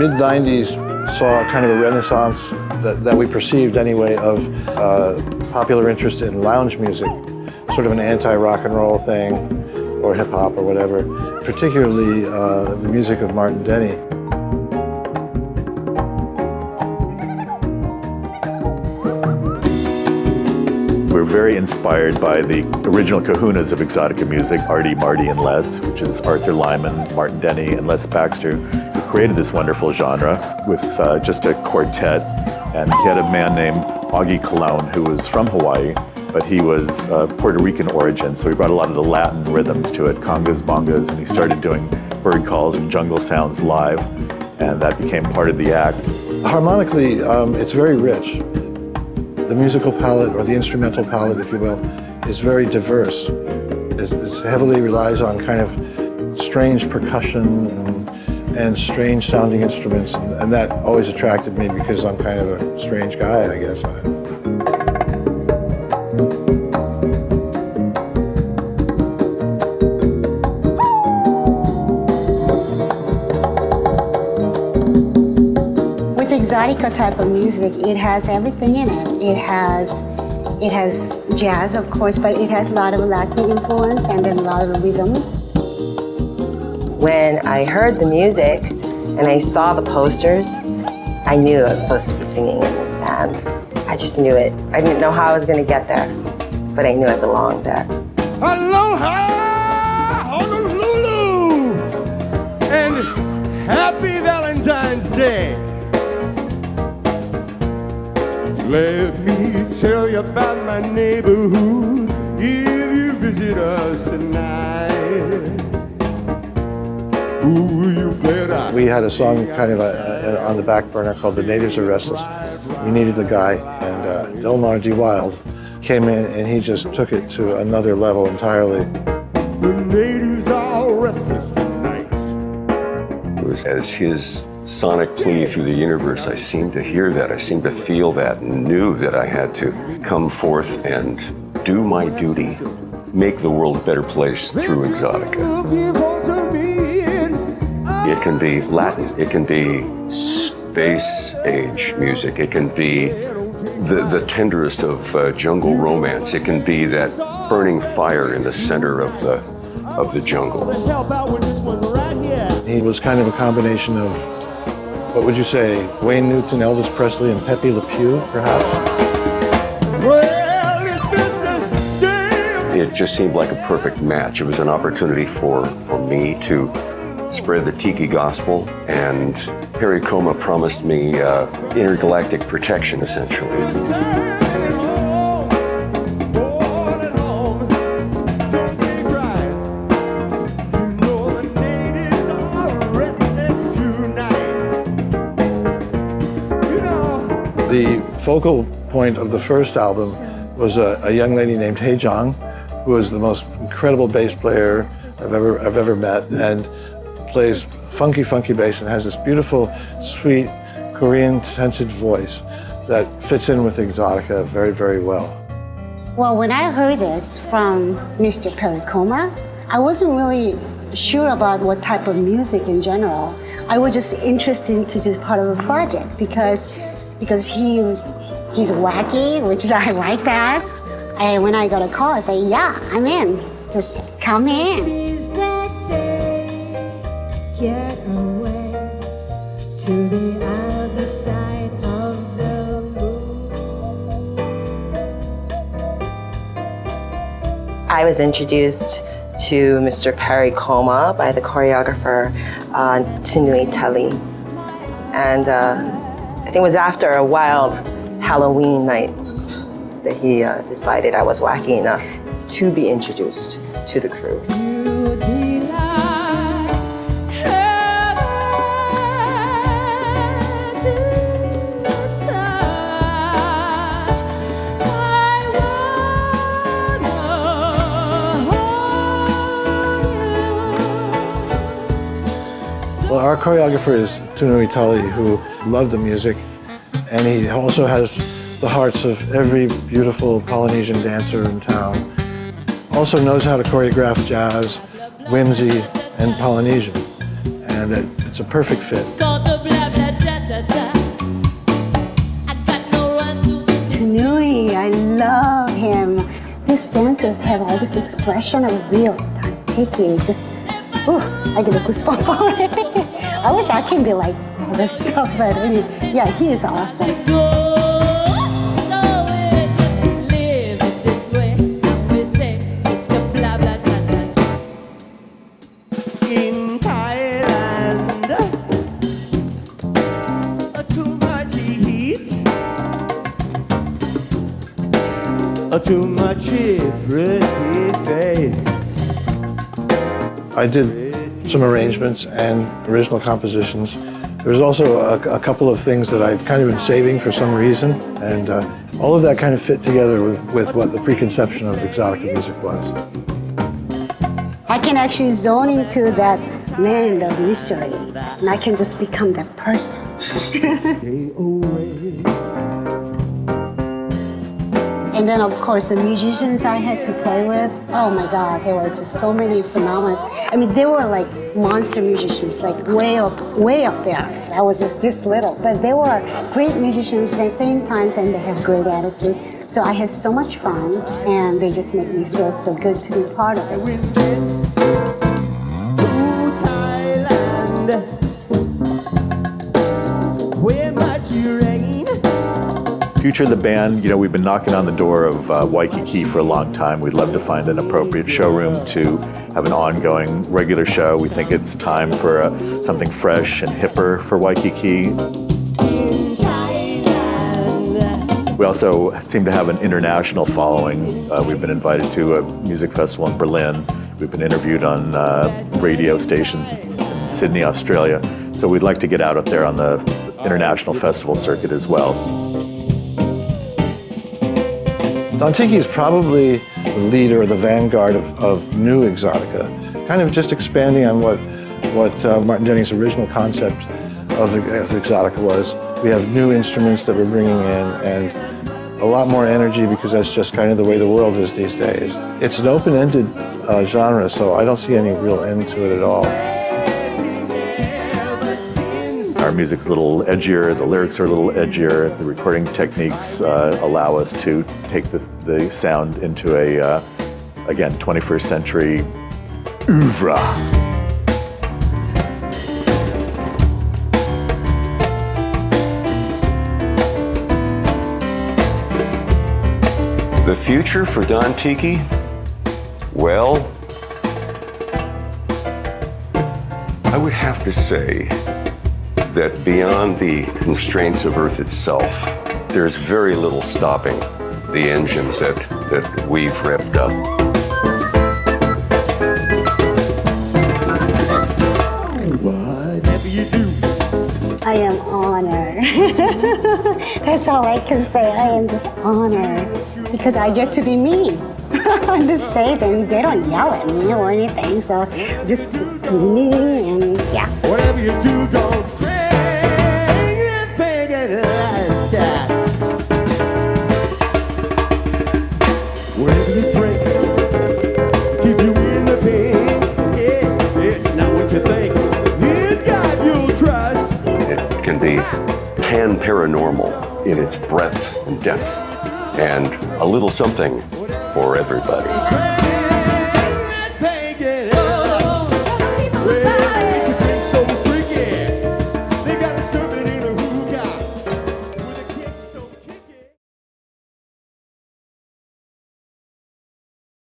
mid-90s saw kind of a renaissance that we perceived anyway of popular interest in lounge music, sort of an anti-rock and roll thing, or hip-hop or whatever, particularly the music of Martin Denny. We're very inspired by the original kahunas of Exotica music, Artie, Marty, and Les, which is Arthur Lyman, Martin Denny, and Les Baxter, who created this wonderful genre with just a quartet. And he had a man named Augie Cologne who was from Hawaii, but he was Puerto Rican origin, so he brought a lot of the Latin rhythms to it, congas, bongas, and he started doing bird calls and jungle sounds live, and that became part of the act. Harmonically, it's very rich. The musical palette, or the instrumental palette, if you will, is very diverse. It heavily relies on kind of strange percussion and strange sounding instruments, and that always attracted me because I'm kind of a strange guy, I guess. Exotica type of music, it has everything in it. It has jazz, of course, but it has a lot of Latin influence and then a lot of rhythm. When I heard the music and I saw the posters, I knew I was supposed to be singing in this band. I just knew it. I didn't know how I was going to get there, but I knew I belonged there. Aloha, Honolulu, and happy Valentine's Day. Let me tell you about my neighborhood if you visit us tonight. Ooh, you better. We had a song kind of on the back burner called The Natives Are Restless. We needed the guy, and Delmar D. Wild came in and he just took it to another level entirely. The natives are restless tonight. It was as his sonic plea through the universe. I seemed to hear that, I seemed to feel that, and knew that I had to come forth and do my duty, make the world a better place through Exotica. It can be Latin, it can be space age music, it can be the tenderest of jungle romance, it can be that burning fire in the center of the jungle. He was kind of a combination of, what would you say, Wayne Newton, Elvis Presley, and Pepe Le Pew, perhaps? It just seemed like a perfect match. It was an opportunity for me to spread the Tiki gospel, and Perry Como promised me intergalactic protection, essentially. The focal point of the first album was a young lady named Hae Jong, who was the most incredible bass player I've ever met, and plays funky bass and has this beautiful, sweet, Korean-scented voice that fits in with Exotica very, very well. Well, when I heard this from Mr. Perry Como, I wasn't really sure about what type of music in general. I was just interested to this part of the project because he's wacky, which I like that. And when I got a call, I said, yeah, I'm in. Just come in. Get away to the other side of the moon. I was introduced to Mr. Perry Como by the choreographer Tunui Tali. And I think it was after a wild Halloween night that he decided I was wacky enough to be introduced to the crew. Well, our choreographer is Tunui Tali, who loved the music, and he also has the hearts of every beautiful Polynesian dancer in town. Also knows how to choreograph jazz, whimsy, and Polynesian, and it's a perfect fit. these dancers have all this expression of real Don Tiki. It's just, ooh, I get a goosebump already. I wish I can be like all this stuff, but anyway, yeah, he is awesome. In Thailand, too much heat, too much pretty face. I did some arrangements and original compositions. There was also a couple of things that I'd kind of been saving for some reason, and all of that kind of fit together with what the preconception of exotica music was. I can actually zone into that land of mystery, and I can just become that person. Stay away. And then, of course, the musicians I had to play with, oh my God, there were just so many phenomena. I mean, they were like monster musicians, like way up there. I was just this little, but they were great musicians at the same time, and they have great attitude. So I had so much fun, and they just make me feel so good to be part of it. Thailand, where much rain. Future of the band, we've been knocking on the door of Waikiki for a long time. We'd love to find an appropriate showroom to have an ongoing regular show. We think it's time for something fresh and hipper for Waikiki. We also seem to have an international following. We've been invited to a music festival in Berlin. We've been interviewed on radio stations in Sydney, Australia. So we'd like to get out there on the international festival circuit as well. Don Tiki is probably the leader or the vanguard of new exotica, kind of just expanding on what Martin Denny's original concept of exotica was. We have new instruments that we're bringing in and a lot more energy because that's just kind of the way the world is these days. It's an open-ended genre, so I don't see any real end to it at all. Our music's a little edgier, the lyrics are a little edgier, the recording techniques allow us to take the sound into a, again, 21st century oeuvre. The future for Don Tiki? Well, I would have to say that beyond the constraints of Earth itself, there's very little stopping the engine that we've revved up. Whatever you do. I am honored. That's all I can say. I am just honored because I get to be me on the stage, and they don't yell at me or anything. So just to me, and yeah. Whatever you do, don't drink and make it last. Whatever you drink, keep you in the pain. Yeah, it's not what you think. In God you'll trust. It can be pan-paranormal in its breadth and depth, and a little something for everybody.